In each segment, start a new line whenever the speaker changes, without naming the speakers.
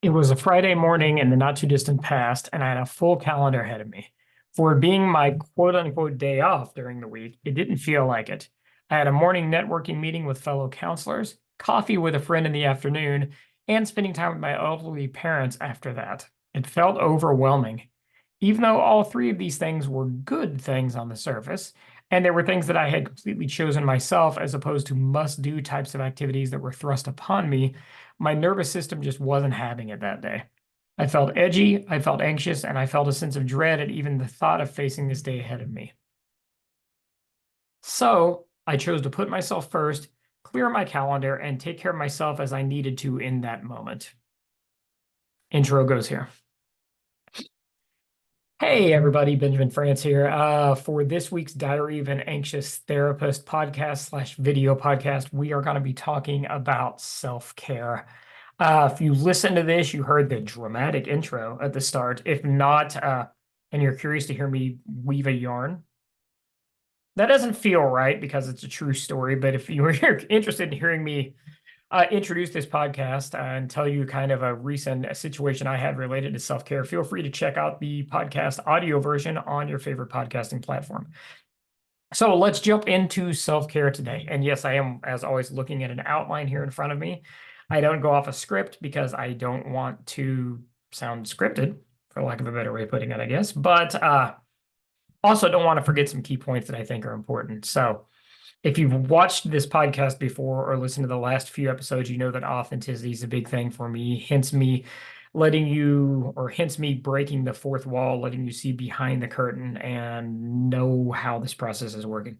It was a Friday morning in the not too distant past, and I had a full calendar ahead of me. For it being my quote unquote day off during the week, it didn't feel like it. I had a morning networking meeting with fellow counselors, coffee with a friend in the afternoon, and spending time with my elderly parents after that. It felt overwhelming. Even though all three of these things were good things on the surface, and there were things that I had completely chosen myself as opposed to must do types of activities that were thrust upon me, my nervous system just wasn't having it that day. I felt edgy, I felt anxious, and I felt a sense of dread at even the thought of facing this day ahead of me. So I chose to put myself first, clear my calendar, and take care of myself as I needed to in that moment. Intro goes here. Hey everybody, Benjamin France here. For this week's Diary of an Anxious Therapist podcast slash video podcast, we are going to be talking about self-care. If you listen to this, you heard the dramatic intro at the start. If not, and you're curious to hear me weave a yarn, that doesn't feel right because it's a true story. But if you were interested in hearing me introduce this podcast and tell you kind of a recent situation I had related to self-care, feel free to check out the podcast audio version on your favorite podcasting platform. So let's jump into self-care today. And yes, I am, as always, looking at an outline here in front of me. I don't go off a script because I don't want to sound scripted, for lack of a better way of putting it, I guess. But also don't want to forget some key points that I think are important. So if you've watched this podcast before or listened to the last few episodes, you know that authenticity is a big thing for me. Hence me hence me breaking the fourth wall, letting you see behind the curtain and know how this process is working.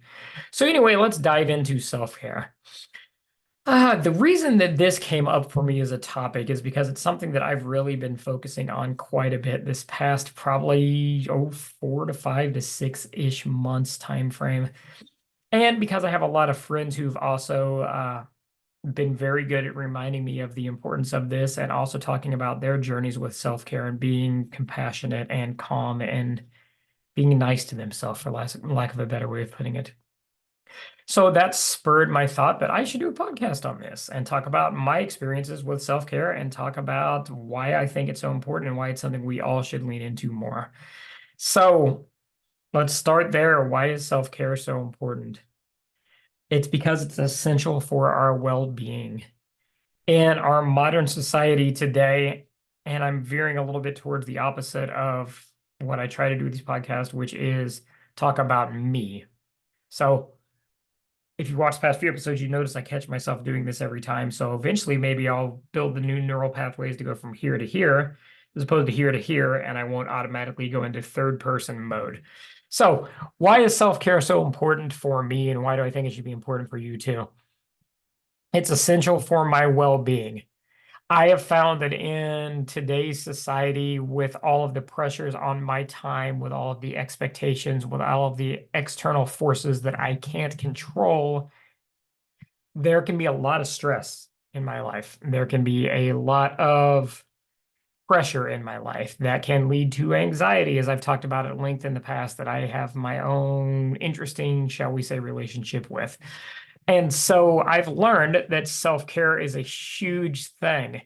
So anyway, let's dive into self-care. The reason that this came up for me as a topic is because it's something that I've really been focusing on quite a bit this past probably 4 to 5 to 6-ish months time frame. And because I have a lot of friends who've also been very good at reminding me of the importance of this and also talking about their journeys with self-care and being compassionate and calm and being nice to themselves, for lack of a better way of putting it. So that spurred my thought that I should do a podcast on this and talk about my experiences with self-care and talk about why I think it's so important and why it's something we all should lean into more. So let's start there. Why is self-care so important? It's because it's essential for our well-being. In our modern society today, and I'm veering a little bit towards the opposite of what I try to do with these podcasts, which is talk about me. So if you watch the past few episodes, you notice I catch myself doing this every time. So eventually maybe I'll build the new neural pathways to go from here to here, as opposed to here, and I won't automatically go into third person mode. So why is self-care so important for me, and why do I think it should be important for you too? It's essential for my well-being. I have found that in today's society, with all of the pressures on my time, with all of the expectations, with all of the external forces that I can't control, there can be a lot of stress in my life. There can be a lot of pressure in my life that can lead to anxiety, as I've talked about at length in the past, that I have my own interesting, shall we say, relationship with. And so I've learned that self-care is a huge thing.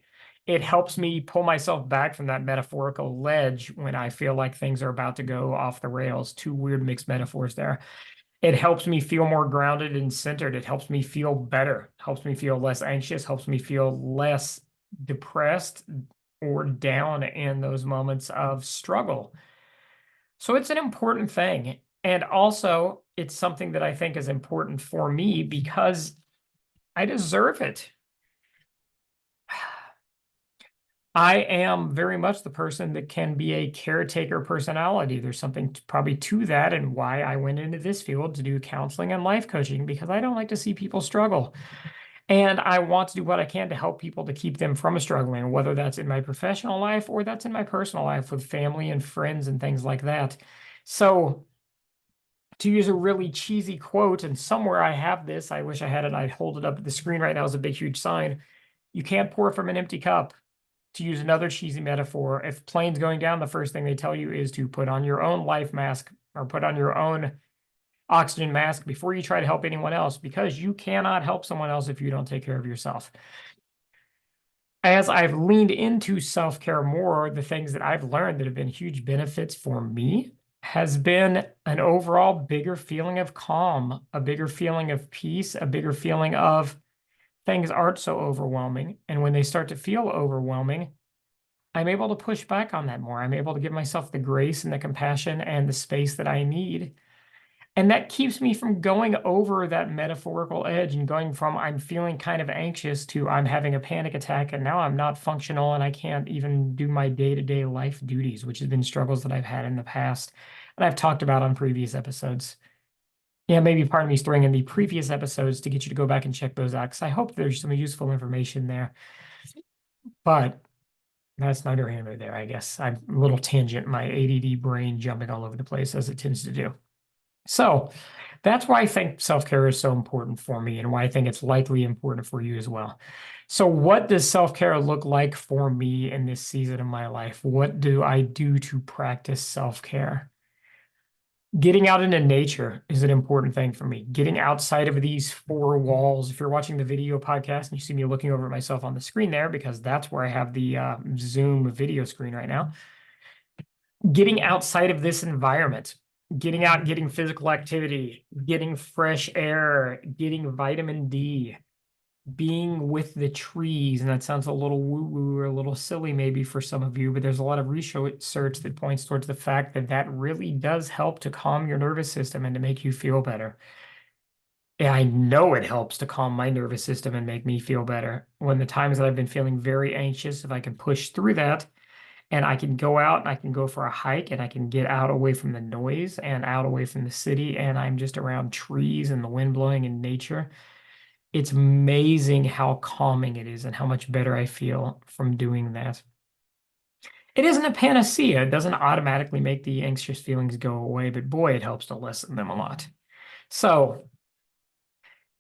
It helps me pull myself back from that metaphorical ledge when I feel like things are about to go off the rails. Two weird mixed metaphors there. It helps me feel more grounded and centered. It helps me feel better, helps me feel less anxious, helps me feel less depressed or down in those moments of struggle. So it's an important thing. And also, it's something that I think is important for me because I deserve it. I am very much the person that can be a caretaker personality. There's something probably to that, and why I went into this field to do counseling and life coaching, because I don't like to see people struggle. And I want to do what I can to help people to keep them from struggling, whether that's in my professional life or that's in my personal life with family and friends and things like that. So, to use a really cheesy quote, and somewhere I have this, I wish I had it, I'd hold it up at the screen right now as a big, huge sign. You can't pour from an empty cup. To use another cheesy metaphor, if plane's going down, the first thing they tell you is to put on your own life mask or put on your own oxygen mask before you try to help anyone else, because you cannot help someone else if you don't take care of yourself. as I've leaned into self-care more, the things that I've learned that have been huge benefits for me has been an overall bigger feeling of calm, a bigger feeling of peace, a bigger feeling of things aren't so overwhelming. And when they start to feel overwhelming, I'm able to push back on that more. I'm able to give myself the grace and the compassion and the space that I need. And that keeps me from going over that metaphorical edge and going from I'm feeling kind of anxious to I'm having a panic attack and now I'm not functional and I can't even do my day-to-day life duties, which has been struggles that I've had in the past and I've talked about on previous episodes. Yeah, maybe part of me is throwing in the previous episodes to get you to go back and check those out because I hope there's some useful information there. But that's neither here nor there, I guess. I'm a little tangent, my ADD brain jumping all over the place as it tends to do. So that's why I think self-care is so important for me and why I think it's likely important for you as well. So what does self-care look like for me in this season of my life? What do I do to practice self-care? Getting out into nature is an important thing for me. Getting outside of these four walls. If you're watching the video podcast and you see me looking over at myself on the screen there, because that's where I have the Zoom video screen right now. Getting outside of this environment, getting out, getting physical activity, getting fresh air, getting vitamin D, being with the trees. And that sounds a little woo-woo or a little silly maybe for some of you, but there's a lot of research that points towards the fact that that really does help to calm your nervous system and to make you feel better. And I know it helps to calm my nervous system and make me feel better. When the times that I've been feeling very anxious, if I can push through that, and I can go out and I can go for a hike and I can get out away from the noise and out away from the city and I'm just around trees and the wind blowing and nature. It's amazing how calming it is and how much better I feel from doing that. It isn't a panacea. It doesn't automatically make the anxious feelings go away, but boy, it helps to lessen them a lot. So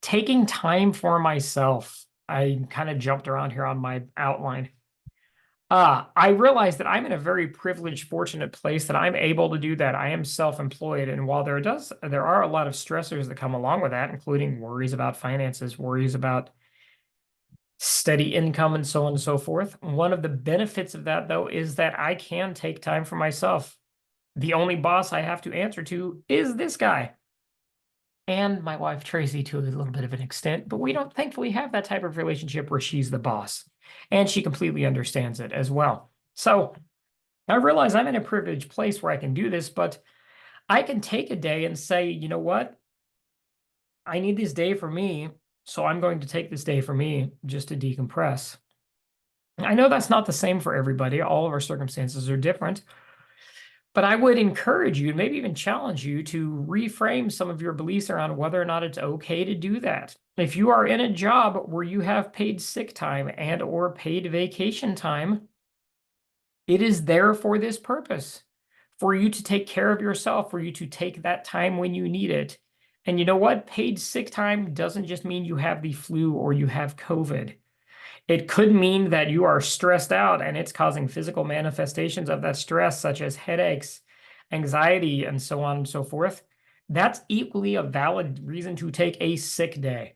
taking time for myself, I kind of jumped around here on my outline. I realize that I'm in a very privileged, fortunate place that I'm able to do that. I am self-employed, and while there are a lot of stressors that come along with that, including worries about finances, worries about steady income, and so on and so forth. One of the benefits of that, though, is that I can take time for myself. The only boss I have to answer to is this guy. And my wife, Tracy, to a little bit of an extent, but we don't thankfully have that type of relationship where she's the boss. And she completely understands it as well. So I realize I'm in a privileged place where I can do this, but I can take a day and say, you know what? I need this day for me. So I'm going to take this day for me just to decompress. I know that's not the same for everybody. All of our circumstances are different. But I would encourage you, and maybe even challenge you to reframe some of your beliefs around whether or not it's okay to do that. If you are in a job where you have paid sick time and or paid vacation time, it is there for this purpose, for you to take care of yourself, for you to take that time when you need it. And you know what? Paid sick time doesn't just mean you have the flu or you have COVID. It could mean that you are stressed out and it's causing physical manifestations of that stress, such as headaches, anxiety, and so on and so forth. That's equally a valid reason to take a sick day.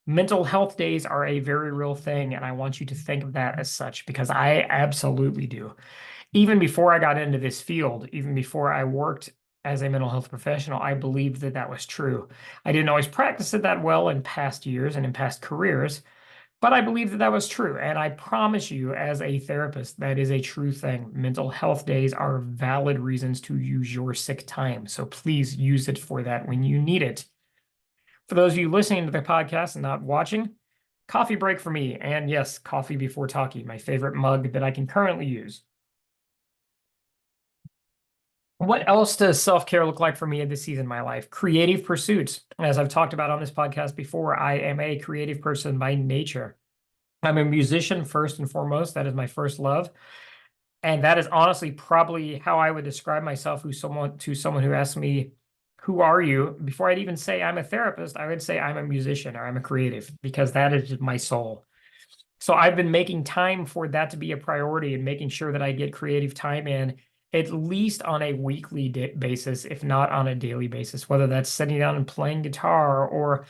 Mental health days are a very real thing, and I want you to think of that as such because I absolutely do. Even before I got into this field, even before I worked as a mental health professional, I believed that that was true. I didn't always practice it that well in past years and in past careers, but I believe that that was true. And I promise you, as a therapist, that is a true thing. Mental health days are valid reasons to use your sick time. So please use it for that when you need it. For those of you listening to the podcast and not watching, coffee break for me. And yes, coffee before talkie, my favorite mug that I can currently use. What else does self-care look like for me in this season of my life? Creative pursuits. As I've talked about on this podcast before, I am a creative person by nature. I'm a musician first and foremost. That is my first love. And that is honestly probably how I would describe myself to someone who asks me, who are you? Before I'd even say I'm a therapist, I would say I'm a musician or I'm a creative because that is my soul. So I've been making time for that to be a priority and making sure that I get creative time in at least on a weekly basis, if not on a daily basis, whether that's sitting down and playing guitar or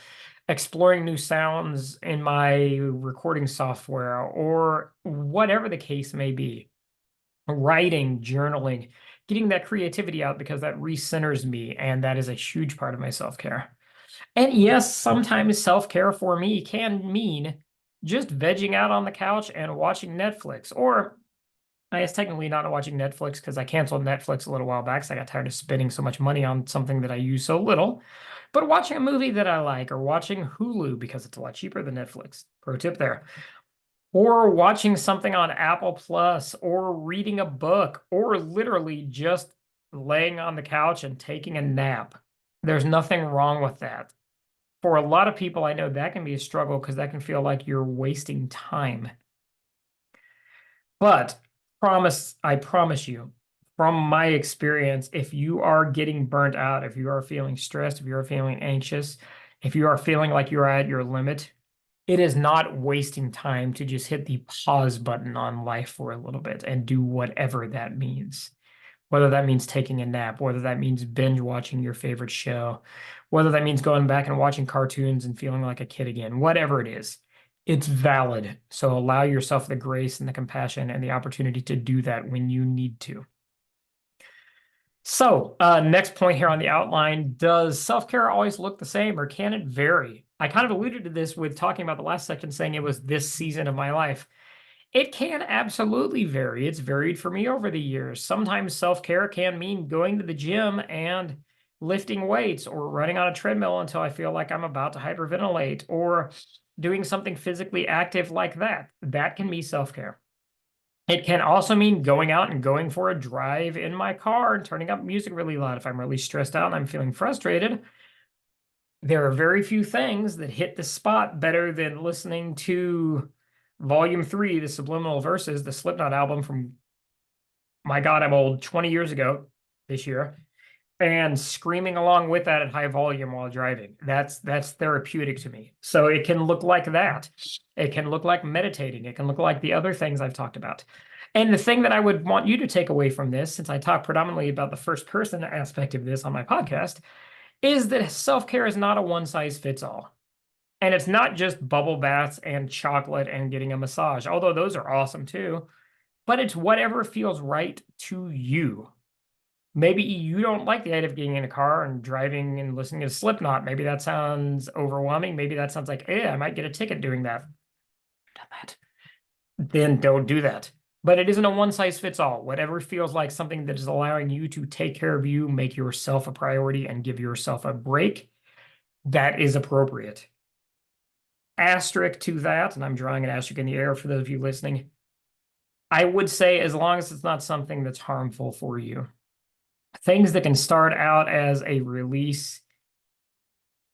exploring new sounds in my recording software, or whatever the case may be. Writing, journaling, getting that creativity out because that recenters me, and that is a huge part of my self-care. And yes, sometimes self-care for me can mean just vegging out on the couch and watching Netflix. Or I guess technically not watching Netflix because I canceled Netflix a little while back because I got tired of spending so much money on something that I use so little. But watching a movie that I like, or watching Hulu because it's a lot cheaper than Netflix. Pro tip there. Or watching something on Apple Plus, or reading a book, or literally just laying on the couch and taking a nap. There's nothing wrong with that. For a lot of people, I know that can be a struggle because that can feel like you're wasting time. But I promise you, from my experience, if you are getting burnt out, if you are feeling stressed, if you are feeling anxious, if you are feeling like you're at your limit, it is not wasting time to just hit the pause button on life for a little bit and do whatever that means. Whether that means taking a nap, whether that means binge watching your favorite show, whether that means going back and watching cartoons and feeling like a kid again, whatever it is, it's valid. So allow yourself the grace and the compassion and the opportunity to do that when you need to. So, next point here on the outline, does self-care always look the same or can it vary? I kind of alluded to this with talking about the last section, saying it was this season of my life. It can absolutely vary. It's varied for me over the years. Sometimes self-care can mean going to the gym and lifting weights, or running on a treadmill until I feel like I'm about to hyperventilate, or doing something physically active like that. That can be self-care. It can also mean going out and going for a drive in my car and turning up music really loud if I'm really stressed out and I'm feeling frustrated. There are very few things that hit the spot better than listening to Volume 3, the Subliminal Verses, the Slipknot album from, my God, I'm old, 20 years ago this year, and screaming along with that at high volume while driving. That's therapeutic to me. So it can look like that. It can look like meditating. It can look like the other things I've talked about. And the thing that I would want you to take away from this, since I talk predominantly about the first person aspect of this on my podcast, is that self-care is not a one size fits all. And it's not just bubble baths and chocolate and getting a massage, although those are awesome too. But it's whatever feels right to you. Maybe you don't like the idea of getting in a car and driving and listening to Slipknot. Maybe that sounds overwhelming. Maybe that sounds like, I might get a ticket doing that. Done that. Then don't do that. But it isn't a one size fits all. Whatever feels like something that is allowing you to take care of you, make yourself a priority, and give yourself a break, that is appropriate. Asterisk to that, and I'm drawing an asterisk in the air for those of you listening, I would say as long as it's not something that's harmful for you. Things that can start out as a release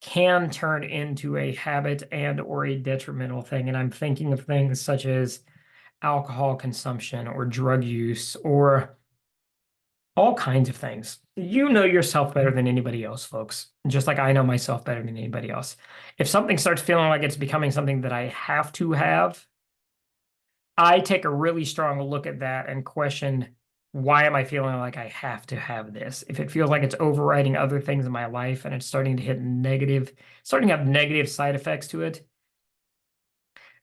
can turn into a habit and or a detrimental thing. And I'm thinking of things such as alcohol consumption or drug use or all kinds of things. You know yourself better than anybody else, folks, just like I know myself better than anybody else. If something starts feeling like it's becoming something that I have to have, I take a really strong look at that and question, why am I feeling like I have to have this? If it feels like it's overriding other things in my life and it's starting to starting to have negative side effects to it,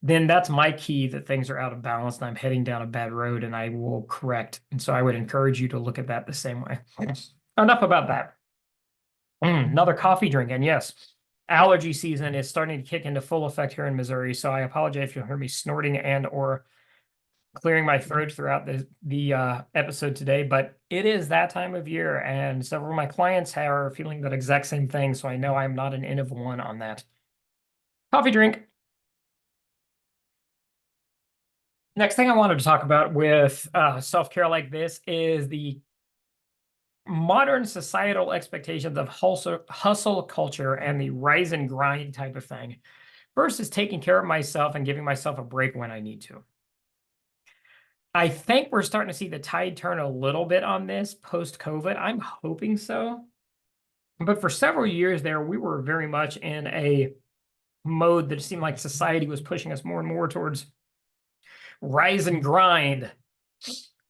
then that's my key that things are out of balance and I'm heading down a bad road and I will correct. And so I would encourage you to look at that the same way. Enough about that. Another coffee drink. And yes, allergy season is starting to kick into full effect here in Missouri. So I apologize if you hear me snorting and or clearing my throat throughout the episode today, but it is that time of year, and several of my clients are feeling that exact same thing, so I know I'm not an N of one on that. Coffee drink. Next thing I wanted to talk about with self-care like this is the modern societal expectations of hustle culture and the rise and grind type of thing versus taking care of myself and giving myself a break when I need to. I think we're starting to see the tide turn a little bit on this post-COVID. I'm hoping so. But for several years there, we were very much in a mode that seemed like society was pushing us more and more towards rise and grind,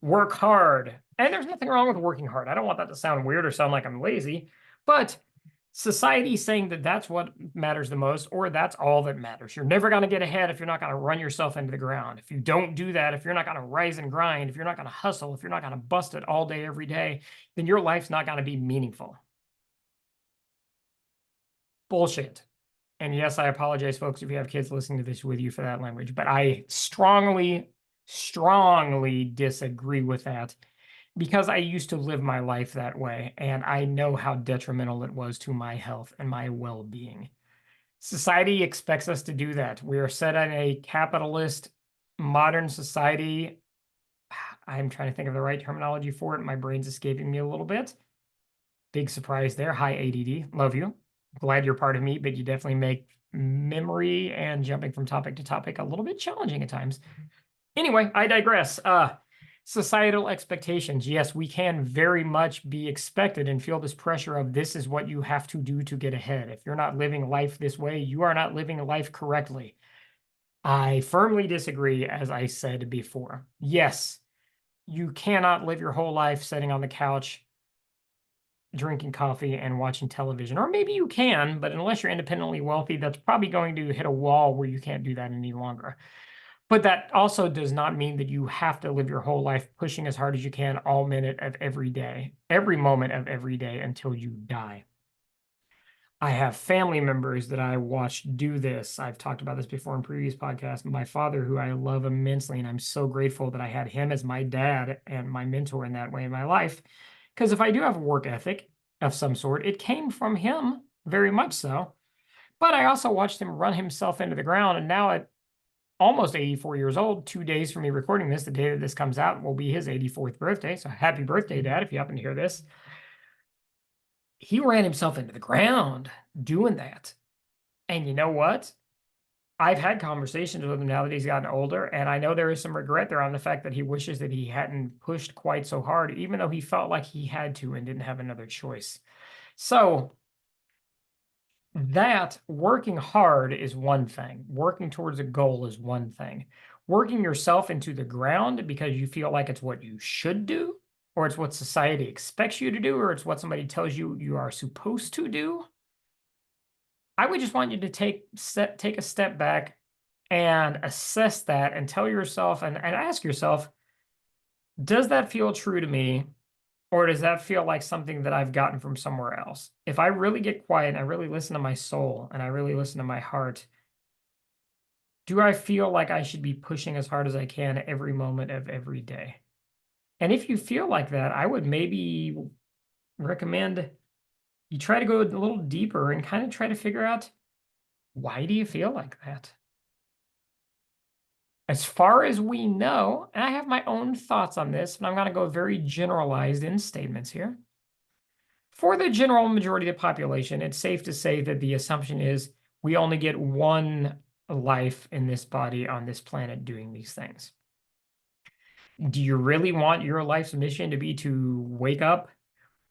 work hard. And there's nothing wrong with working hard. I don't want that to sound weird or sound like I'm lazy, but Society saying that that's what matters the most, or that's all that matters. You're never going to get ahead if you're not going to run yourself into the ground. If you don't do that, if you're not going to rise and grind, if you're not going to hustle, if you're not going to bust it all day, every day, then your life's not going to be meaningful. Bullshit. And yes, I apologize, folks, if you have kids listening to this with you for that language, but I strongly, strongly disagree with that because I used to live my life that way, and I know how detrimental it was to my health and my well-being. Society expects us to do that. We are set in a capitalist modern society. I'm trying to think of the right terminology for it. My brain's escaping me a little bit. Big surprise there. Hi, ADD. Love you. Glad you're part of me, but you definitely make memory and jumping from topic to topic a little bit challenging at times. Anyway, I digress. Societal expectations. Yes, we can very much be expected and feel this pressure of this is what you have to do to get ahead. If you're not living life this way, you are not living life correctly. I firmly disagree, as I said before. Yes, you cannot live your whole life sitting on the couch, drinking coffee and watching television. Or maybe you can, but unless you're independently wealthy, that's probably going to hit a wall where you can't do that any longer. But that also does not mean that you have to live your whole life pushing as hard as you can all minute of every day, every moment of every day until you die. I have family members that I watched do this. I've talked about this before in previous podcasts. My father, who I love immensely, and I'm so grateful that I had him as my dad and my mentor in that way in my life. Because if I do have a work ethic of some sort, it came from him, very much so. But I also watched him run himself into the ground. And now at almost 84 years old, 2 days from me recording this, the day that this comes out will be his 84th birthday. So happy birthday, Dad, if you happen to hear this. He ran himself into the ground doing that. And you know what? I've had conversations with him now that he's gotten older, and I know there is some regret there on the fact that he wishes that he hadn't pushed quite so hard, even though he felt like he had to and didn't have another choice. So that working hard is one thing. Working towards a goal is one thing. Working yourself into the ground because you feel like it's what you should do, or it's what society expects you to do, or it's what somebody tells you you are supposed to do. I would just want you to take a step back and assess that and tell yourself and ask yourself, does that feel true to me? Or does that feel like something that I've gotten from somewhere else? If I really get quiet and I really listen to my soul and I really listen to my heart, do I feel like I should be pushing as hard as I can every moment of every day? And if you feel like that, I would maybe recommend you try to go a little deeper and kind of try to figure out, why do you feel like that? As far as we know, and I have my own thoughts on this, but I'm going to go very generalized in statements here. For the general majority of the population, it's safe to say that the assumption is we only get one life in this body on this planet doing these things. Do you really want your life's mission to be to wake up,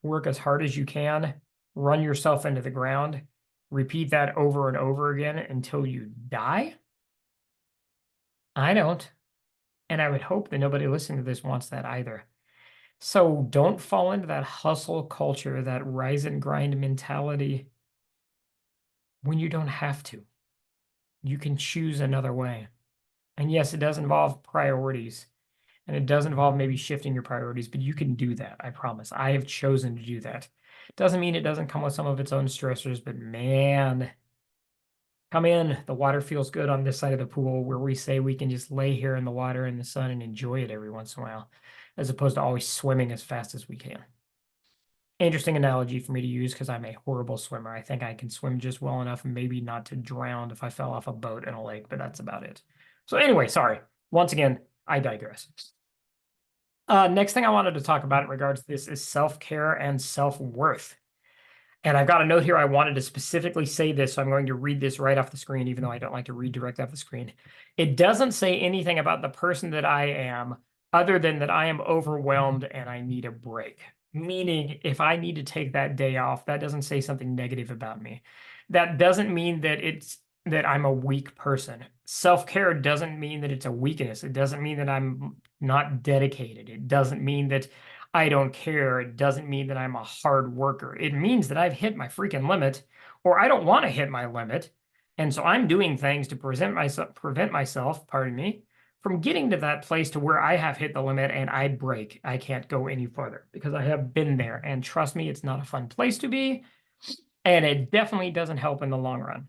work as hard as you can, run yourself into the ground, repeat that over and over again until you die? I don't. And I would hope that nobody listening to this wants that either. So don't fall into that hustle culture, that rise and grind mentality when you don't have to. You can choose another way. And yes, it does involve priorities and it does involve maybe shifting your priorities, but you can do that. I promise. I have chosen to do that. Doesn't mean it doesn't come with some of its own stressors, but man, come in. The water feels good on this side of the pool where we say we can just lay here in the water in the sun and enjoy it every once in a while, as opposed to always swimming as fast as we can. Interesting analogy for me to use because I'm a horrible swimmer. I think I can swim just well enough, maybe not to drown if I fell off a boat in a lake, but that's about it. So anyway, sorry. Once again, I digress. Next thing I wanted to talk about in regards to this is self-care and self-worth. And I've got a note here. I wanted to specifically say this, so I'm going to read this right off the screen, even though I don't like to read direct off the screen. It doesn't say anything about the person that I am, other than that I am overwhelmed and I need a break. Meaning, if I need to take that day off, that doesn't say something negative about me. That doesn't mean that that I'm a weak person. Self-care doesn't mean that it's a weakness. It doesn't mean that I'm not dedicated. It doesn't mean that I don't care, it doesn't mean that I'm a hard worker. It means that I've hit my freaking limit, or I don't want to hit my limit. And so I'm doing things to prevent myself, pardon me, from getting to that place to where I have hit the limit and I break. I can't go any further because I have been there. And trust me, it's not a fun place to be. And it definitely doesn't help in the long run.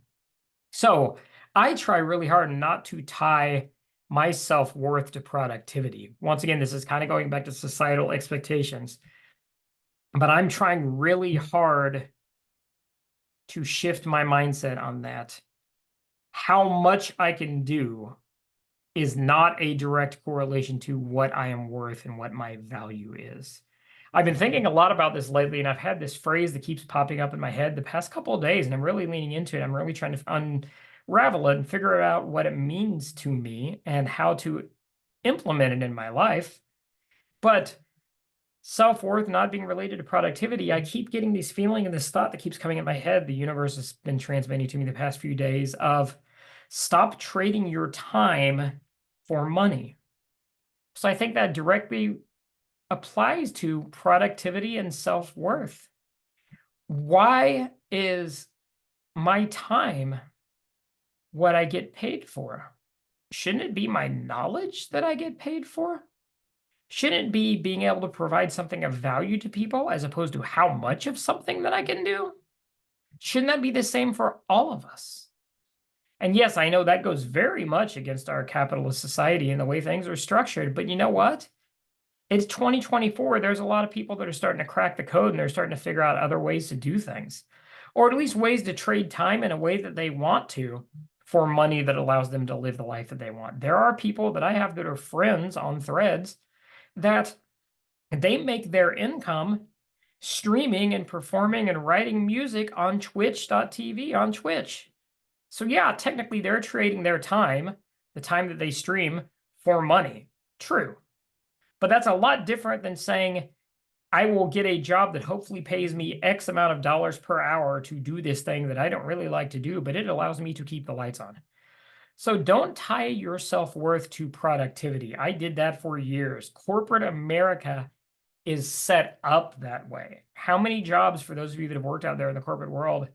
So I try really hard not to tie my self-worth to productivity. Once again, this is kind of going back to societal expectations, but I'm trying really hard to shift my mindset on that. How much I can do is not a direct correlation to what I am worth and what my value is. I've been thinking a lot about this lately, and I've had this phrase that keeps popping up in my head the past couple of days, and I'm really leaning into it. I'm really trying to unravel it and figure out what it means to me and how to implement it in my life. But self-worth not being related to productivity, I keep getting this feeling and this thought that keeps coming in my head. The universe has been transmitting to me the past few days of stop trading your time for money. So I think that directly applies to productivity and self-worth. Why is my time what I get paid for? Shouldn't it be my knowledge that I get paid for? Shouldn't it be being able to provide something of value to people as opposed to how much of something that I can do? Shouldn't that be the same for all of us? And yes, I know that goes very much against our capitalist society and the way things are structured, but you know what? It's 2024. There's a lot of people that are starting to crack the code and they're starting to figure out other ways to do things, or at least ways to trade time in a way that they want to for money that allows them to live the life that they want. There are people that I have that are friends on Threads that they make their income streaming and performing and writing music on twitch.tv on Twitch. So yeah, technically they're trading their time, the time that they stream, for money. True. But that's a lot different than saying, I will get a job that hopefully pays me X amount of dollars per hour to do this thing that I don't really like to do, but it allows me to keep the lights on. So don't tie your self-worth to productivity. I did that for years. Corporate America is set up that way. How many jobs, for those of you that have worked out there in the corporate world,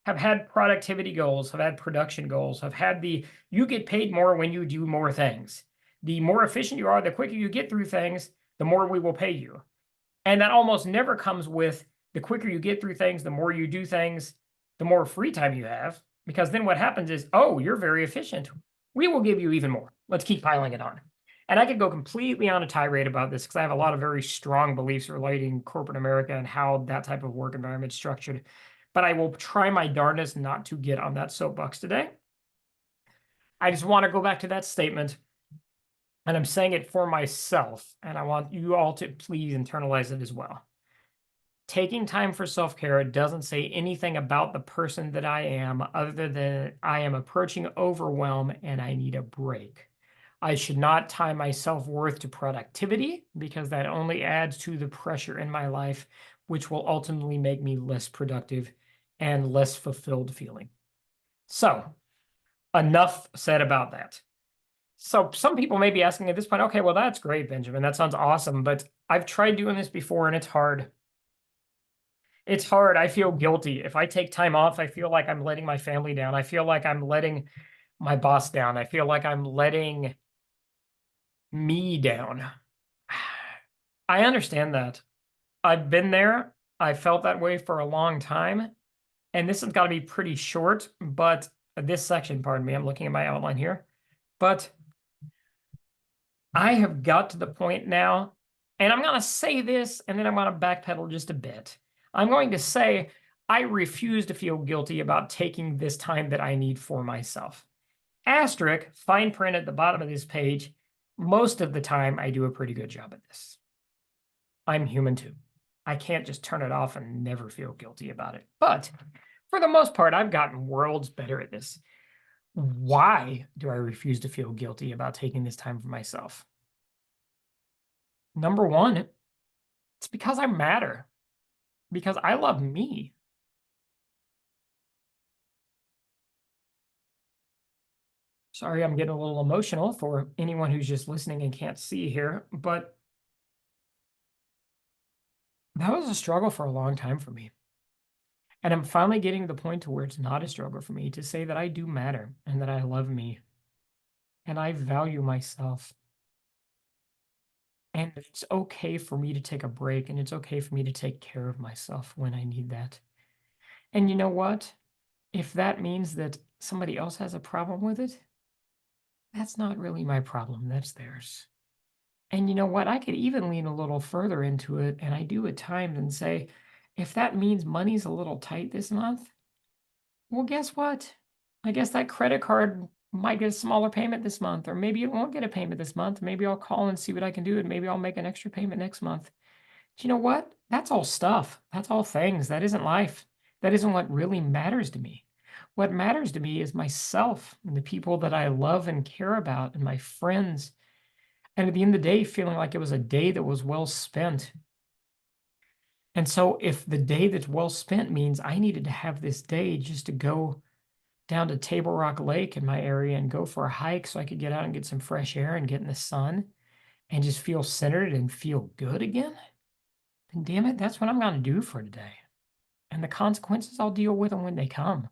have had productivity goals, have had production goals, have had the you get paid more when you do more things. The more efficient you are, the quicker you get through things, the more we will pay you. And that almost never comes with the quicker you get through things, the more you do things, the more free time you have. Because then what happens is, oh, you're very efficient. We will give you even more. Let's keep piling it on. And I could go completely on a tirade about this because I have a lot of very strong beliefs relating corporate America and how that type of work environment is structured. But I will try my darndest not to get on that soapbox today. I just want to go back to that statement. And I'm saying it for myself. And I want you all to please internalize it as well. Taking time for self-care doesn't say anything about the person that I am other than I am approaching overwhelm and I need a break. I should not tie my self-worth to productivity because that only adds to the pressure in my life, which will ultimately make me less productive and less fulfilled feeling. So, enough said about that. So some people may be asking at this point, okay, well, that's great, Benjamin. That sounds awesome, but I've tried doing this before and it's hard. It's hard. I feel guilty. If I take time off, I feel like I'm letting my family down. I feel like I'm letting my boss down. I feel like I'm letting me down. I understand that. I've been there. I felt that way for a long time. And this has got to be pretty short, but this section, pardon me, I'm looking at my outline here. But I have got to the point now, and I'm going to say this, and then I'm going to backpedal just a bit. I'm going to say I refuse to feel guilty about taking this time that I need for myself. Asterisk, fine print at the bottom of this page, most of the time I do a pretty good job at this. I'm human too. I can't just turn it off and never feel guilty about it. But for the most part, I've gotten worlds better at this. Why do I refuse to feel guilty about taking this time for myself? Number one, it's because I matter. Because I love me. Sorry, I'm getting a little emotional for anyone who's just listening and can't see here, but That was a struggle for a long time for me. And I'm finally getting to the point to where it's not a struggle for me to say that I do matter and that I love me and I value myself. And it's okay for me to take a break and it's okay for me to take care of myself when I need that. And you know what? If that means that somebody else has a problem with it, that's not really my problem. That's theirs. And you know what? I could even lean a little further into it, and I do at times and say, if that means money's a little tight this month, well, guess what? I guess that credit card might get a smaller payment this month, or maybe it won't get a payment this month. Maybe I'll call and see what I can do, and maybe I'll make an extra payment next month. But you know what? That's all stuff. That's all things. That isn't life. That isn't what really matters to me. What matters to me is myself and the people that I love and care about and my friends. And at the end of the day, feeling like it was a day that was well spent. And so if the day that's well spent means I needed to have this day just to go down to Table Rock Lake in my area and go for a hike so I could get out and get some fresh air and get in the sun and just feel centered and feel good again, then damn it, that's what I'm going to do for today. And the consequences, I'll deal with them when they come.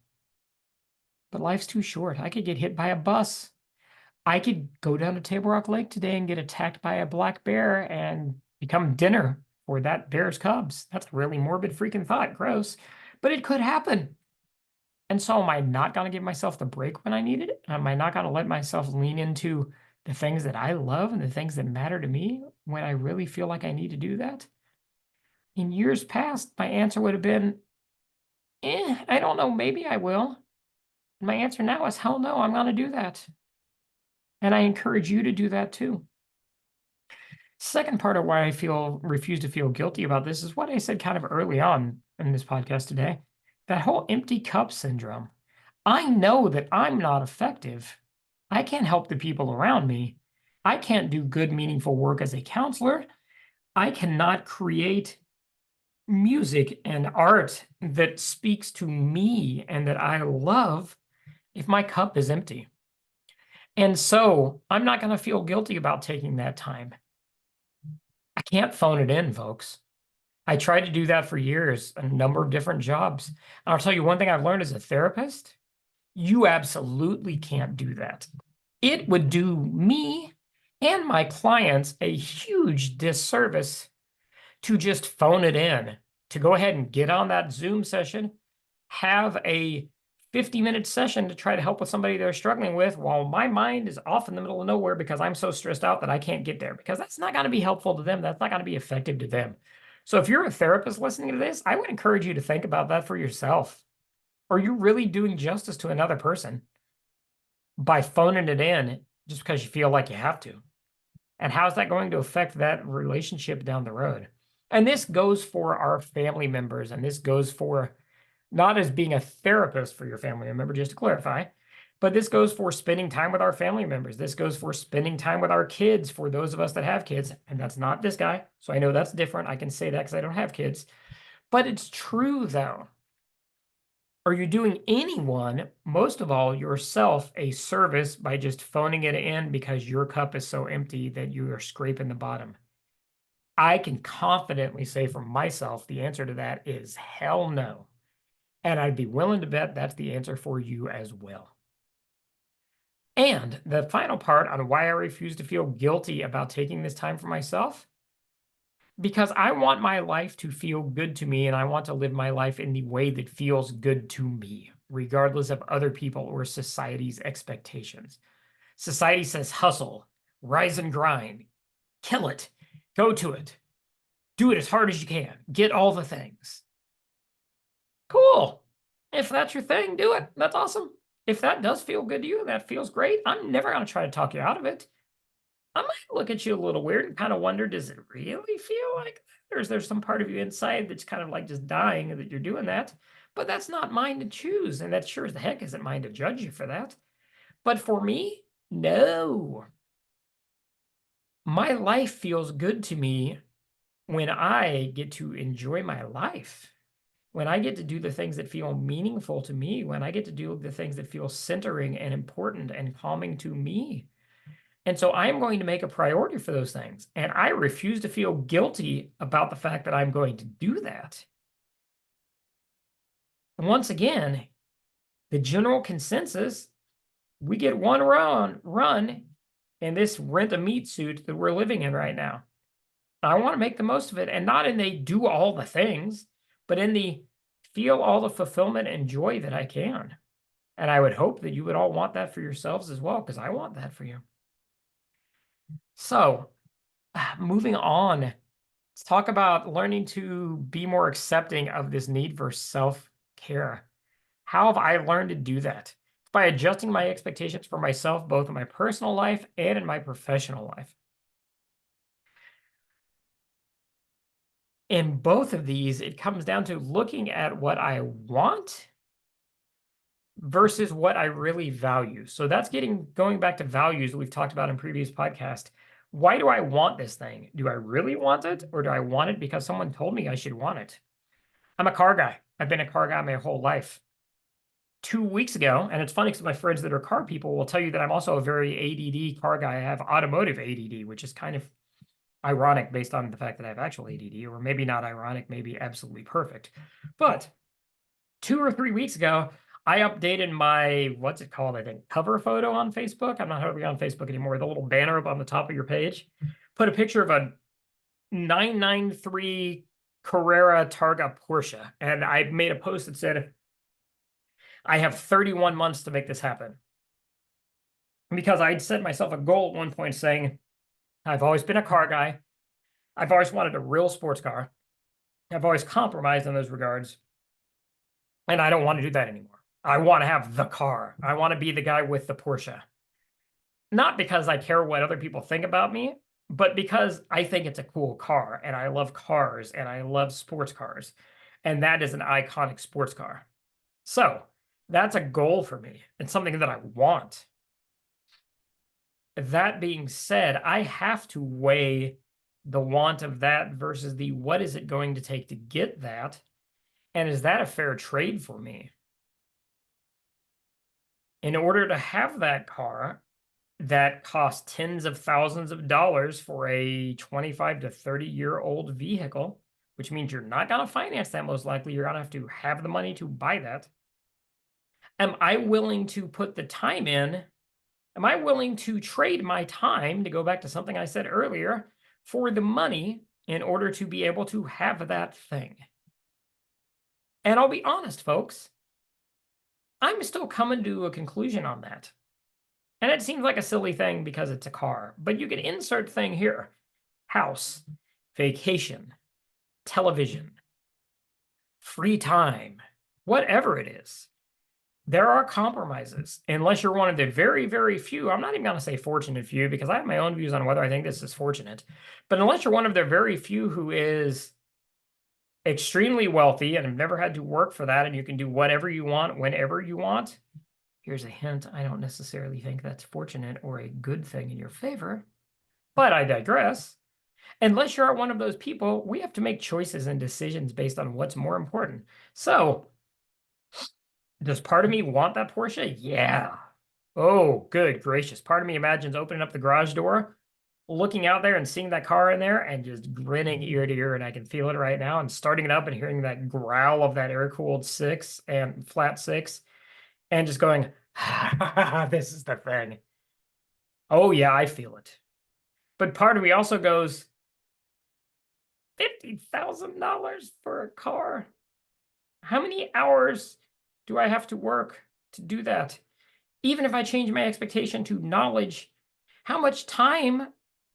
But life's too short. I could get hit by a bus. I could go down to Table Rock Lake today and get attacked by a black bear and become dinner for that bear's cubs. That's a really morbid freaking thought. Gross. But it could happen. And so am I not going to give myself the break when I need it? Am I not going to let myself lean into the things that I love and the things that matter to me when I really feel like I need to do that? In years past, my answer would have been, I don't know, maybe I will. My answer now is hell no, I'm going to do that. And I encourage you to do that too. Second part of why I refuse to feel guilty about this is what I said kind of early on in this podcast today. That whole empty cup syndrome. I know that I'm not effective. I can't help the people around me. I can't do good, meaningful work as a counselor. I cannot create music and art that speaks to me and that I love if my cup is empty. And so I'm not going to feel guilty about taking that time. I can't phone it in, folks. I tried to do that for years, a number of different jobs. And I'll tell you one thing I've learned as a therapist, you absolutely can't do that. It would do me and my clients a huge disservice to just phone it in, to go ahead and get on that Zoom session, have a 50-minute session to try to help with somebody they're struggling with while my mind is off in the middle of nowhere because I'm so stressed out that I can't get there, because that's not going to be helpful to them. That's not going to be effective to them. So if you're a therapist listening to this, I would encourage you to think about that for yourself. Are you really doing justice to another person by phoning it in just because you feel like you have to? And how's that going to affect that relationship down the road? And this goes for our family members, and this goes for not as being a therapist for your family member, just to clarify, but this goes for spending time with our family members. This goes for spending time with our kids for those of us that have kids. And that's not this guy. So I know that's different. I can say that because I don't have kids. But it's true, though. Are you doing anyone, most of all yourself, a service by just phoning it in because your cup is so empty that you are scraping the bottom? I can confidently say for myself, the answer to that is hell no. And I'd be willing to bet that's the answer for you as well. And the final part on why I refuse to feel guilty about taking this time for myself, because I want my life to feel good to me and I want to live my life in the way that feels good to me, regardless of other people or society's expectations. Society says hustle, rise and grind, kill it, go to it, do it as hard as you can, get all the things. Cool. If that's your thing, do it. That's awesome. If that does feel good to you, that feels great. I'm never going to try to talk you out of it. I might look at you a little weird and kind of wonder, does it really feel like that? Or is there some part of you inside that's kind of like just dying that you're doing that? But that's not mine to choose. And that sure as the heck isn't mine to judge you for that. But for me, no. My life feels good to me when I get to enjoy my life. When I get to do the things that feel meaningful to me, when I get to do the things that feel centering and important and calming to me. And so I am going to make a priority for those things. And I refuse to feel guilty about the fact that I'm going to do that. Once again, the general consensus, we get one run in this rent a meat suit that we're living in right now. I want to make the most of it, and not in the do all the things, but in the feel all the fulfillment and joy that I can. And I would hope that you would all want that for yourselves as well, because I want that for you. So, moving on, let's talk about learning to be more accepting of this need for self-care. How have I learned to do that? By adjusting my expectations for myself, both in my personal life and in my professional life. In both of these, it comes down to looking at what I want versus what I really value. So that's going back to values that we've talked about in previous podcasts. Why do I want this thing? Do I really want it, or do I want it because someone told me I should want it? I'm a car guy. I've been a car guy my whole life. 2 weeks ago, and it's funny because my friends that are car people will tell you that I'm also a very ADD car guy. I have automotive ADD, which is kind of ironic based on the fact that I have actual ADD, or maybe not ironic, maybe absolutely perfect. But 2 or 3 weeks ago, I updated my, what's it called? I think cover photo on Facebook. I'm not hardly on Facebook anymore. The little banner up on the top of your page. Put a picture of a 993 Carrera Targa Porsche. And I made a post that said, I have 31 months to make this happen. Because I'd set myself a goal at one point saying, I've always been a car guy. I've always wanted a real sports car. I've always compromised in those regards. And I don't want to do that anymore. I want to have the car. I want to be the guy with the Porsche. Not because I care what other people think about me, but because I think it's a cool car and I love cars and I love sports cars. And that is an iconic sports car. So that's a goal for me and something that I want. That being said, I have to weigh the want of that versus the what is it going to take to get that? And is that a fair trade for me? In order to have that car that costs tens of thousands of dollars for a 25 to 30-year-old vehicle, which means you're not going to finance that most likely, you're going to have the money to buy that. Am I willing to put the time in? Am I willing to trade my time, to go back to something I said earlier, for the money in order to be able to have that thing? And I'll be honest, folks, I'm still coming to a conclusion on that. And it seems like a silly thing because it's a car, but you can insert thing here: house, vacation, television, free time, whatever it is. There are compromises, unless you're one of the very, very few. I'm not even going to say fortunate few because I have my own views on whether I think this is fortunate. But unless you're one of the very few who is extremely wealthy and have never had to work for that, and you can do whatever you want, whenever you want. Here's a hint. I don't necessarily think that's fortunate or a good thing in your favor, but I digress. Unless you're one of those people, we have to make choices and decisions based on what's more important. So, does part of me want that Porsche? Yeah. Oh, good gracious. Part of me imagines opening up the garage door, looking out there and seeing that car in there and just grinning ear to ear, and I can feel it right now, and starting it up and hearing that growl of that air-cooled six and flat six and just going, this is the thing. Oh yeah, I feel it. But part of me also goes, $50,000 for a car? How many hours do I have to work to do that? Even if I change my expectation to knowledge, how much time,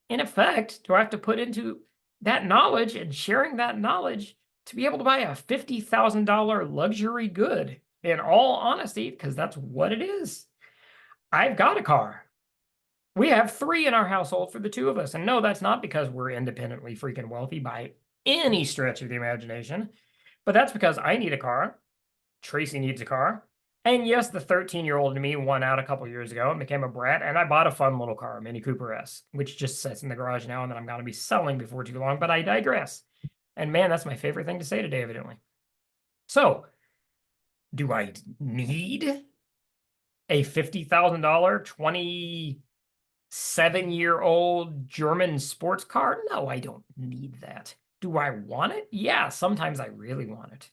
in effect, do I have to put into that knowledge and sharing that knowledge to be able to buy a $50,000 luxury good? In all honesty, because that's what it is. I've got a car. We have 3 in our household for the 2 of us. And no, that's not because we're independently freaking wealthy by any stretch of the imagination. But that's because I need a car. Tracy needs a car. And yes, the 13-year-old in me won out a couple years ago and became a brat. And I bought a fun little car, a Mini Cooper S, which just sits in the garage now and that I'm going to be selling before too long. But I digress. And man, that's my favorite thing to say today, evidently. So, do I need a $50,000, 7-year-old German sports car? No, I don't need that. Do I want it? Yeah, sometimes I really want it.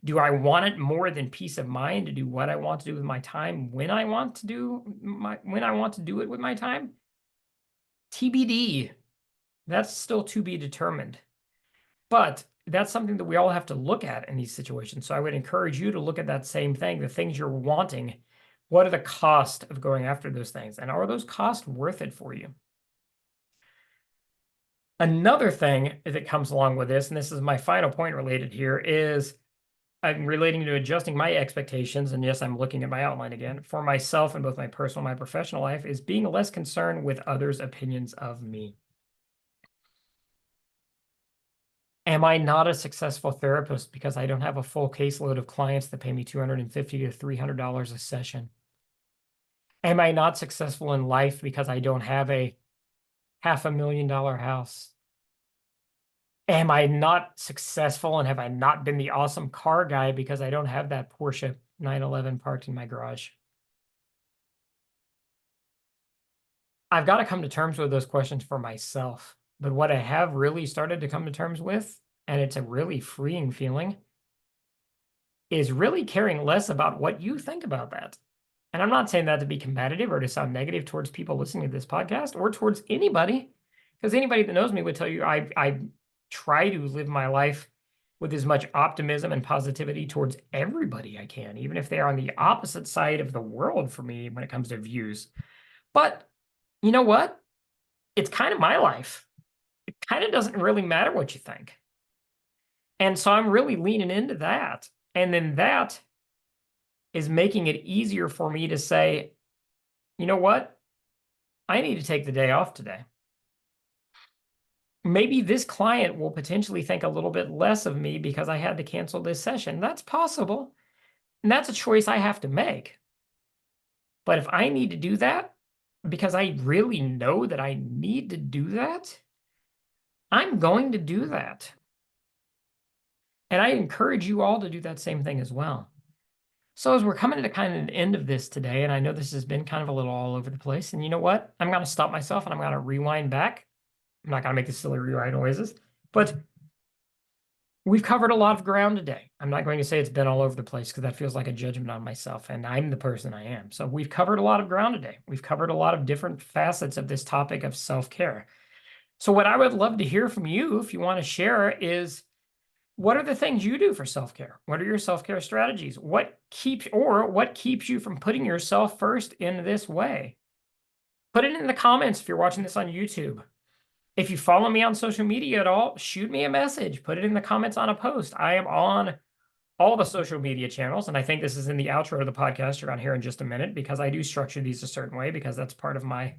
Do I want it more than peace of mind to do what I want to do with my time when I want to do it with my time? TBD. That's still to be determined. But that's something that we all have to look at in these situations. So I would encourage you to look at that same thing, the things you're wanting. What are the costs of going after those things? And are those costs worth it for you? Another thing that comes along with this, and this is my final point related here, is I'm relating to adjusting my expectations. And yes, I'm looking at my outline again for myself in both my personal and my professional life, is being less concerned with others' opinions of me. Am I not a successful therapist because I don't have a full caseload of clients that pay me $250 to $300 a session? Am I not successful in life because I don't have a $500,000 house? Am I not successful and have I not been the awesome car guy because I don't have that Porsche 911 parked in my garage? I've got to come to terms with those questions for myself. But what I have really started to come to terms with, and it's a really freeing feeling, is really caring less about what you think about that. And I'm not saying that to be combative or to sound negative towards people listening to this podcast or towards anybody, because anybody that knows me would tell you I try to live my life with as much optimism and positivity towards everybody I can, even if they're on the opposite side of the world for me when it comes to views. But you know what? It's kind of my life. It kind of doesn't really matter what you think. And so I'm really leaning into that. And then that is making it easier for me to say, you know what? I need to take the day off today. Maybe this client will potentially think a little bit less of me because I had to cancel this session. That's possible. And that's a choice I have to make. But if I need to do that because I really know that I need to do that, I'm going to do that. And I encourage you all to do that same thing as well. So as we're coming to kind of an end of this today, and I know this has been kind of a little all over the place, and you know what? I'm going to stop myself and I'm going to rewind back. I'm not going to make the silly rewind noises, but we've covered a lot of ground today. I'm not going to say it's been all over the place because that feels like a judgment on myself, and I'm the person I am. So we've covered a lot of ground today. We've covered a lot of different facets of this topic of self-care. So what I would love to hear from you, if you want to share, is what are the things you do for self-care? What are your self-care strategies? What keeps you from putting yourself first in this way? Put it in the comments if you're watching this on YouTube. If you follow me on social media at all, shoot me a message. Put it in the comments on a post. I am on all the social media channels, and I think this is in the outro of the podcast. You're on here in just a minute because I do structure these a certain way because that's part of my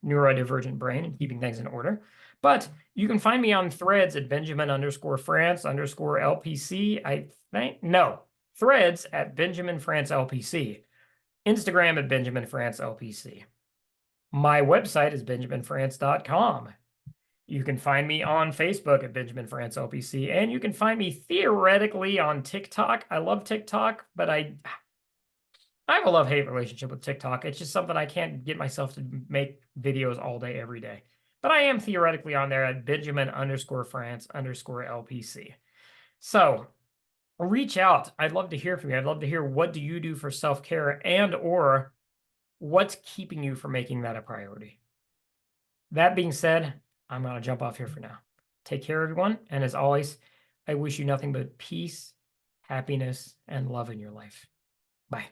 neurodivergent brain and keeping things in order. But you can find me on Threads at Benjamin_France_LPC. I think, no, Threads at Benjamin France LPC. Instagram at Benjamin France LPC. My website is benjaminfrance.com. You can find me on Facebook at Benjamin France LPC, and you can find me theoretically on TikTok. I love TikTok, but I have a love-hate relationship with TikTok. It's just something I can't get myself to make videos all day, every day. But I am theoretically on there at Benjamin_France_LPC. So reach out. I'd love to hear from you. I'd love to hear what do you do for self-care and or what's keeping you from making that a priority. That being said, I'm going to jump off here for now. Take care, everyone. And as always, I wish you nothing but peace, happiness, and love in your life. Bye.